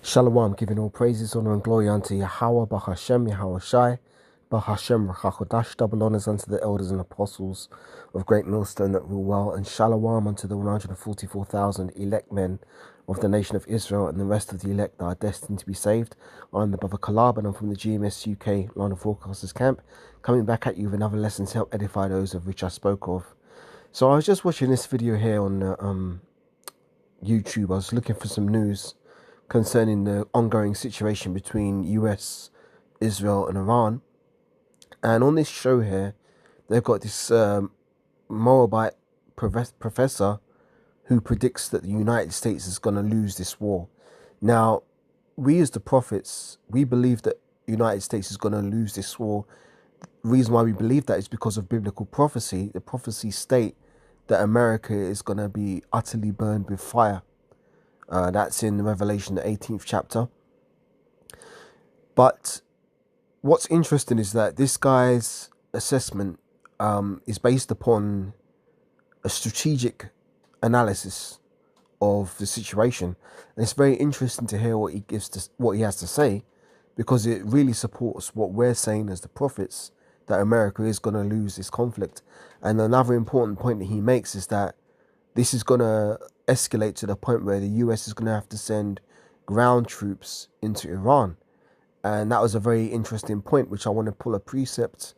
Shalom, giving all praises, honor, and glory unto Yahweh, Bahashem, Yahweh Shai, Bahashem, Rachakodash, double honors unto the elders and apostles of Great Millstone that rule well, and Shalom unto the 144,000 elect men of the nation of Israel and the rest of the elect that are destined to be saved. I'm the brother Kalab, and I'm from the GMS UK London Forecasters Camp, coming back at you with another lesson to help edify those of which I spoke of. So I was just watching this video here on YouTube. I was looking for some news concerning the ongoing situation between US, Israel, and Iran. And on this show here, they've got this Moabite professor who predicts that the United States is going to lose this war. Now, we as the prophets, we believe that the United States is going to lose this war. The reason why we believe that is because of biblical prophecy. The prophecies state that America is going to be utterly burned with fire. That's in Revelation, the 18th chapter. But what's interesting is that this guy's assessment is based upon a strategic analysis of the situation. And it's very interesting to hear what he has to say, because it really supports what we're saying as the prophets, that America is going to lose this conflict. And another important point that he makes is that this is going to escalate to the point where the US is going to have to send ground troops into Iran. And that was a very interesting point, which I want to pull a precept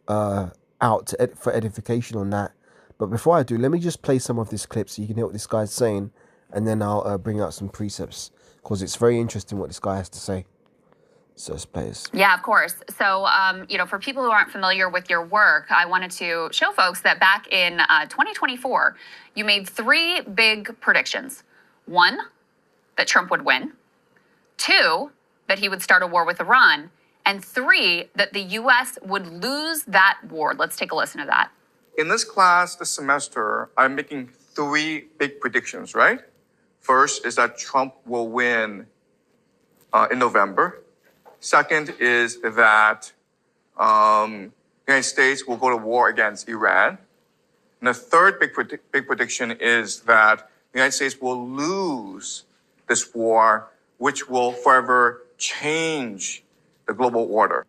out for edification on that. But before I do, let me just play some of this clip so you can hear what this guy's saying, and then I'll bring out some precepts, because it's very interesting what this guy has to say. So let's play this. Yeah, of course. So, for people who aren't familiar with your work, I wanted to show folks that back in 2024, you made three big predictions. One, that Trump would win. Two, that he would start a war with Iran. And three, that the U.S. would lose that war. Let's take a listen to that. In this class this semester, I'm making three big predictions, right? First is that Trump will win in November. Second is that the United States will go to war against Iran. And the third big prediction is that the United States will lose this war, which will forever change the global order.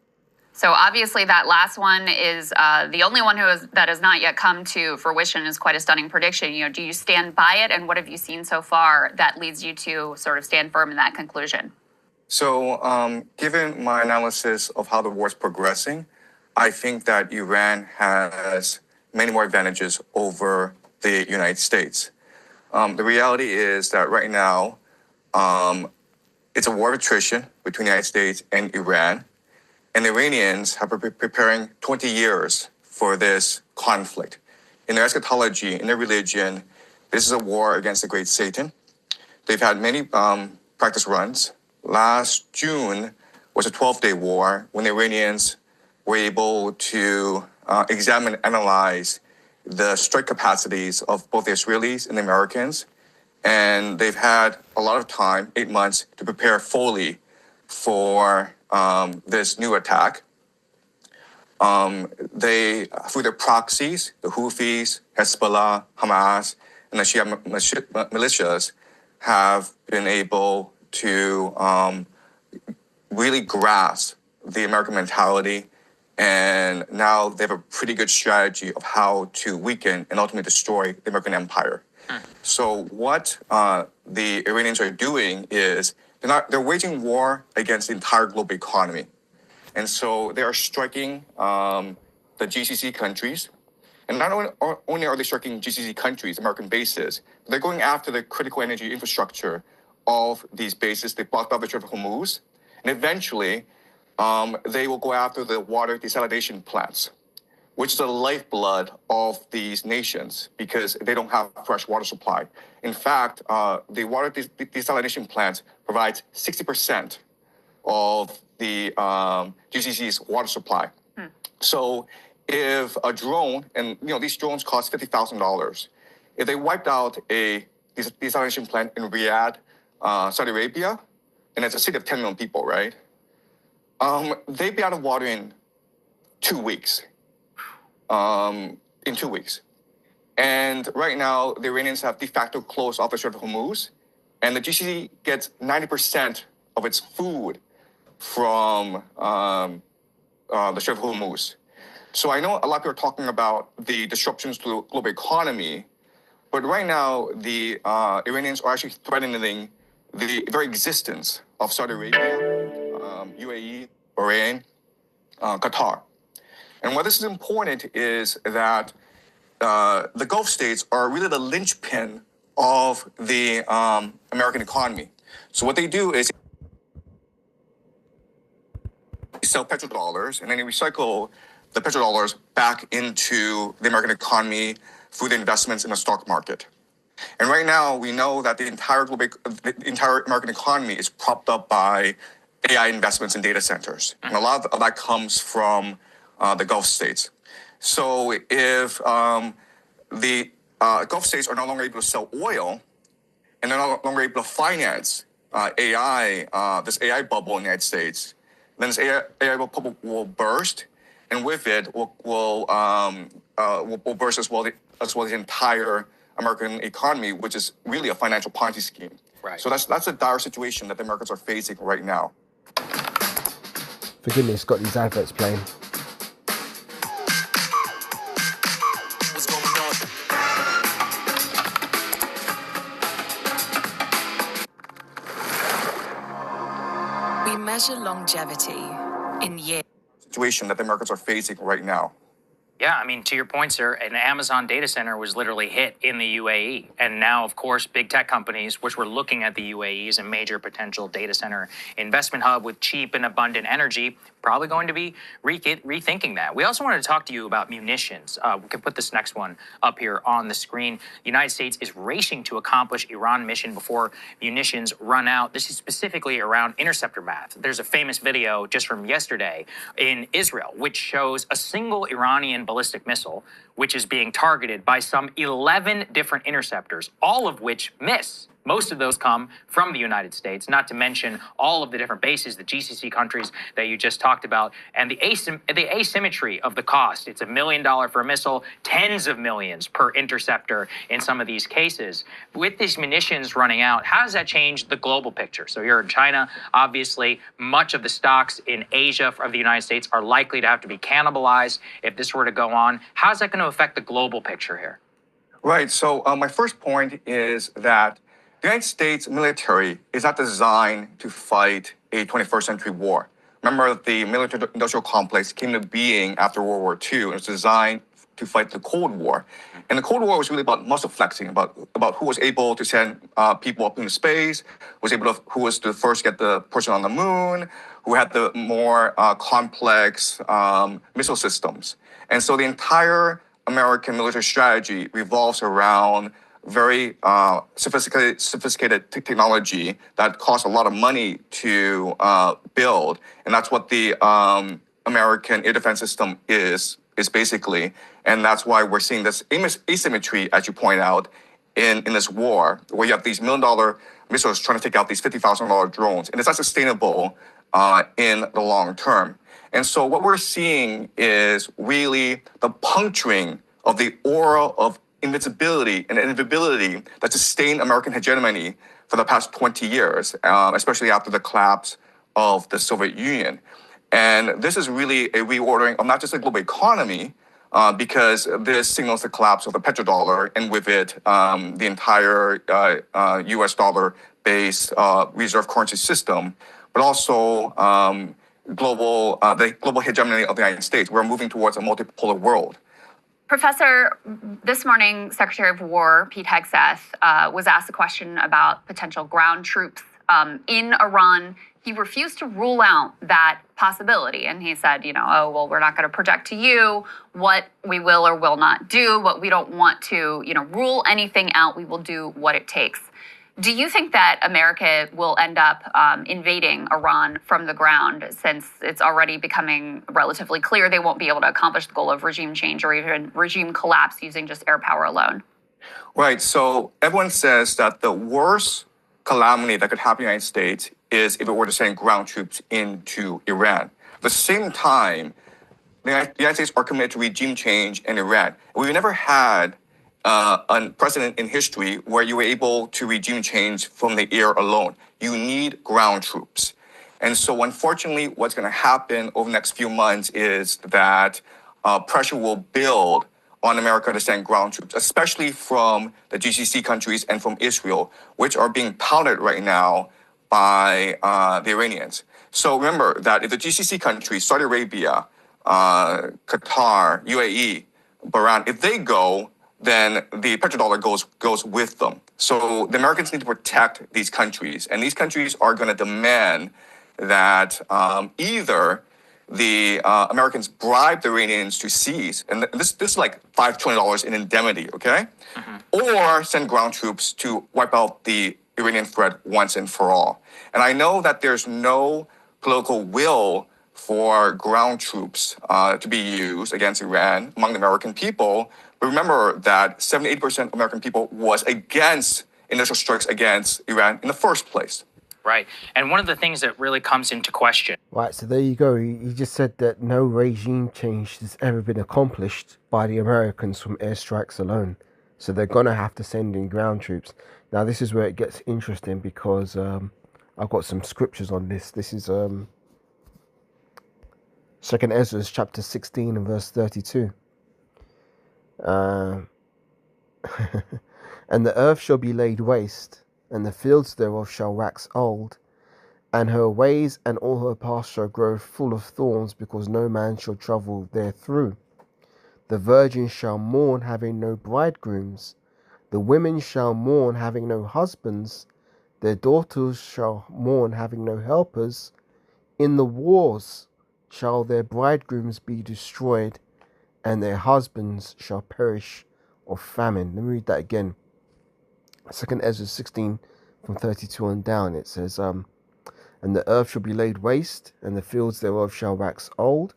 So obviously that last one is the only one that has not yet come to fruition. Is quite a stunning prediction. Do you stand by it? And what have you seen so far that leads you to sort of stand firm in that conclusion? So given my analysis of how the war is progressing, I think that Iran has many more advantages over the United States. The reality is that right now, it's a war of attrition between the United States and Iran. And the Iranians have been preparing 20 years for this conflict. In their eschatology, in their religion, this is a war against the great Satan. They've had many practice runs. Last June was a 12-day war when the Iranians were able to examine and analyze the strike capacities of both the Israelis and the Americans. And they've had a lot of time, 8 months, to prepare fully for this new attack. They, through their proxies, the Houthis, Hezbollah, Hamas, and the Shia militias, have been able to really grasp the American mentality, and now they have a pretty good strategy of how to weaken and ultimately destroy the American empire. So what the Iranians are doing is they're waging war against the entire global economy. And so they are striking the GCC countries. And not only are they striking GCC countries, American bases, but they're going after the critical energy infrastructure of these bases. They blocked off the Strait of Hormuz. And eventually, they will go after the water desalination plants, which is the lifeblood of these nations because they don't have fresh water supply. In fact, the water desalination plant provides 60% of the GCC's water supply. So if a drone, and these drones cost $50,000, if they wiped out a desalination plant in Riyadh, Saudi Arabia, and it's a city of 10 million people, right? They'd be out of water in 2 weeks. In 2 weeks. And right now, the Iranians have de facto closed off the Strait of Hormuz, And the GCC gets 90% of its food from the Strait of Hormuz. So I know a lot of people are talking about the disruptions to the global economy, but right now the Iranians are actually threatening the very existence of Saudi Arabia, UAE, Bahrain, Qatar. And why this is important is that the Gulf states are really the linchpin of the American economy. So what they do is they sell petrodollars and then they recycle the petrodollars back into the American economy through the investments in the stock market. And right now, we know that the entire American economy is propped up by AI investments in data centers. And a lot of that comes from the Gulf states. So if the Gulf states are no longer able to sell oil and they're no longer able to finance AI, this AI bubble in the United States, then this AI bubble will burst, and with it will burst as well the entire American economy, which is really a financial Ponzi scheme. Right. So that's a dire situation that the Americans are facing right now. For goodness, got these adverts playing. What's going on? We measure longevity in years. Situation that the Americans are facing right now. Yeah, I mean, to your point, sir, an Amazon data center was literally hit in the UAE. And now, of course, big tech companies, which were looking at the UAE as a major potential data center investment hub with cheap and abundant energy, probably going to be rethinking that. We also wanted to talk to you about munitions. We can put this next one up here on the screen. The United States is racing to accomplish Iran mission before munitions run out. This is specifically around interceptor math. There's a famous video just from yesterday in Israel, which shows a single Iranian ballistic missile, which is being targeted by some 11 different interceptors, all of which miss. Most of those come from the United States, not to mention all of the different bases, the GCC countries that you just talked about, and the asymmetry of the cost. It's $1 million for a missile, tens of millions per interceptor in some of these cases. With these munitions running out, how does that change the global picture? So you're in China, obviously, much of the stocks in Asia of the United States are likely to have to be cannibalized if this were to go on. How's that going to affect the global picture here? Right. So my first point is that the United States military is not designed to fight a 21st century war. Remember, the military-industrial complex came to being after World War II. It was designed to fight the Cold War. And the Cold War was really about muscle flexing, about who was able to send people up into space, who was the first to get the person on the moon, who had the more complex missile systems. And so the entire American military strategy revolves around very sophisticated technology that costs a lot of money to build, and that's what the American air defense system is basically, and that's why we're seeing this asymmetry, as you point out, in this war, where you have these $1 million missiles trying to take out these $50,000 drones, and it's not sustainable in the long term. And so what we're seeing is really the puncturing of the aura of invincibility and inevitability that sustained American hegemony for the past 20 years, especially after the collapse of the Soviet Union. And this is really a reordering of not just the global economy, because this signals the collapse of the petrodollar, and with it, the entire US dollar-based reserve currency system, but also the global hegemony of the United States. We're moving towards a multipolar world. Professor, this morning, Secretary of War Pete Hegseth was asked a question about potential ground troops in Iran. He refused to rule out that possibility. And he said, oh, well, we're not going to project to you what we will or will not do, but we don't want to, rule anything out. We will do what it takes. Do you think that America will end up invading Iran from the ground, since it's already becoming relatively clear they won't be able to accomplish the goal of regime change or even regime collapse using just air power alone? Right. So everyone says that the worst calamity that could happen in the United States is if it were to send ground troops into Iran. At the same time, the United States are committed to regime change in Iran. We've never had unprecedented in history where you were able to regime change from the air alone. You need ground troops. And so unfortunately, what's going to happen over the next few months is that pressure will build on America to send ground troops, especially from the GCC countries and from Israel, which are being pouted right now by the Iranians. So remember that if the GCC countries, Saudi Arabia, Qatar, UAE, Bahrain, if they go, then the petrodollar goes with them. So the Americans need to protect these countries, and these countries are going to demand that either the Americans bribe the Iranians to cease, and this is like $5 trillion in indemnity, okay? Or send ground troops to wipe out the Iranian threat once and for all. And I know that there's no political will for ground troops to be used against Iran among the American people. But remember that 78% of American people was against initial strikes against Iran in the first place. Right. And one of the things that really comes into question. Right, so there you go. He just said that no regime change has ever been accomplished by the Americans from airstrikes alone. So they're going to have to send in ground troops. Now, this is where it gets interesting because I've got some scriptures on this. This is 2 Ezra chapter 16 and verse 32. And the earth shall be laid waste, and the fields thereof shall wax old, and her ways and all her paths shall grow full of thorns, because no man shall travel therethrough. The virgins shall mourn, having no bridegrooms. The women shall mourn, having no husbands. Their daughters shall mourn, having no helpers. In the wars shall their bridegrooms be destroyed, and their husbands shall perish of famine. Let me read that again. 2 Ezra 16 from 32 on down. It says, and the earth shall be laid waste, and the fields thereof shall wax old,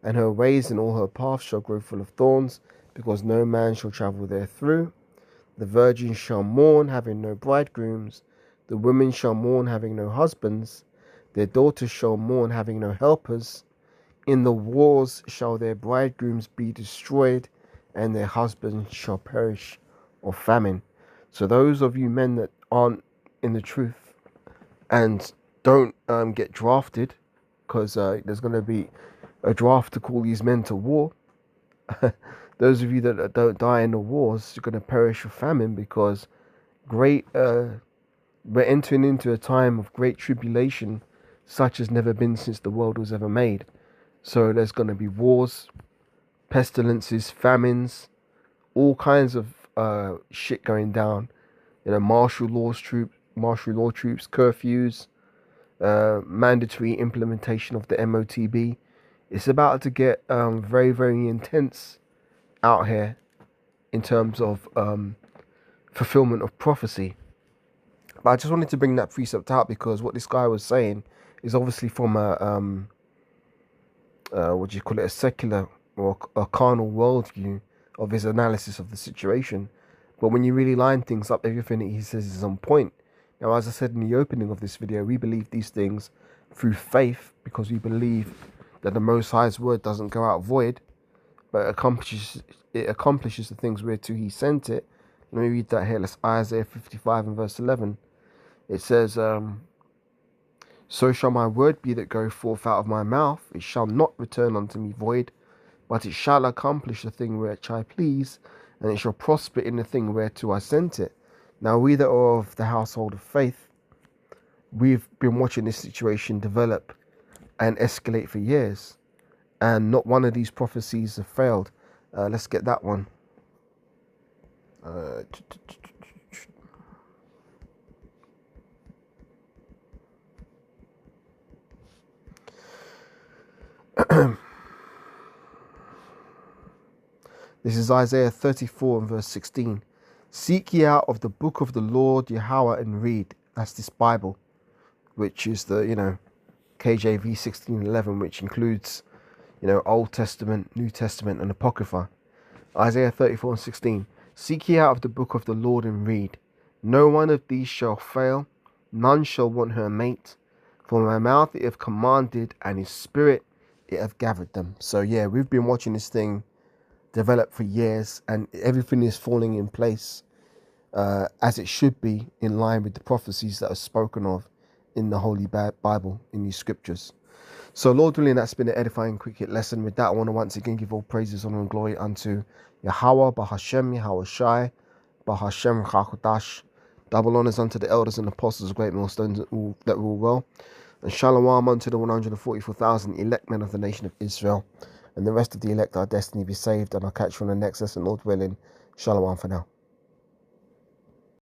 and her ways and all her paths shall grow full of thorns, because no man shall travel therethrough. The virgins shall mourn, having no bridegrooms. The women shall mourn, having no husbands. Their daughters shall mourn, having no helpers. In the wars shall their bridegrooms be destroyed, and their husbands shall perish of famine. So those of you men that aren't in the truth and don't get drafted, because there's going to be a draft to call these men to war. Those of you that don't die in the wars, you're going to perish of famine, because we're entering into a time of great tribulation, such as never been since the world was ever made. So there's going to be wars, pestilences, famines, all kinds of shit going down. You know, martial law troops, curfews, mandatory implementation of the MOTB. It's about to get very, very intense out here in terms of fulfillment of prophecy. But I just wanted to bring that precept out because what this guy was saying is obviously from a a secular or a carnal worldview of his analysis of the situation. But when you really line things up, everything that he says is on point. Now, as I said in the opening of this video, we believe these things through faith, because we believe that the Most High's word doesn't go out void, but it accomplishes the things whereto he sent it. Let me read that here. Let's Isaiah 55 and verse 11. It says, so shall my word be that goeth forth out of my mouth. It shall not return unto me void, but it shall accomplish the thing which I please, and it shall prosper in the thing whereto I sent it. Now, we that are of the household of faith, we've been watching this situation develop and escalate for years, and not one of these prophecies have failed. Let's get that one. This is Isaiah 34 and verse 16. Seek ye out of the book of the Lord Yahweh and read. That's this Bible, which is the, KJV 1611, which includes, Old Testament, New Testament, and Apocrypha. Isaiah 34 and 16. Seek ye out of the book of the Lord and read. No one of these shall fail, none shall want her mate. For my mouth it hath commanded, and his spirit it hath gathered them. So yeah, we've been watching this thing developed for years, and everything is falling in place as it should be, in line with the prophecies that are spoken of in the Holy Bible, in these scriptures. So, Lord willing, that's been an edifying cricket lesson. With that, I want to once again give all praises, honor, and glory unto Yahweh, Bahashem, Yahweh Shai, Bahashem, Chakodash. Double honors unto the elders and apostles of great millstones that rule well. And shalom unto the 144,000 elect men of the nation of Israel. And the rest of the elect, our destiny be saved. And I'll catch you on the next lesson, Lord willing. Shalom for now.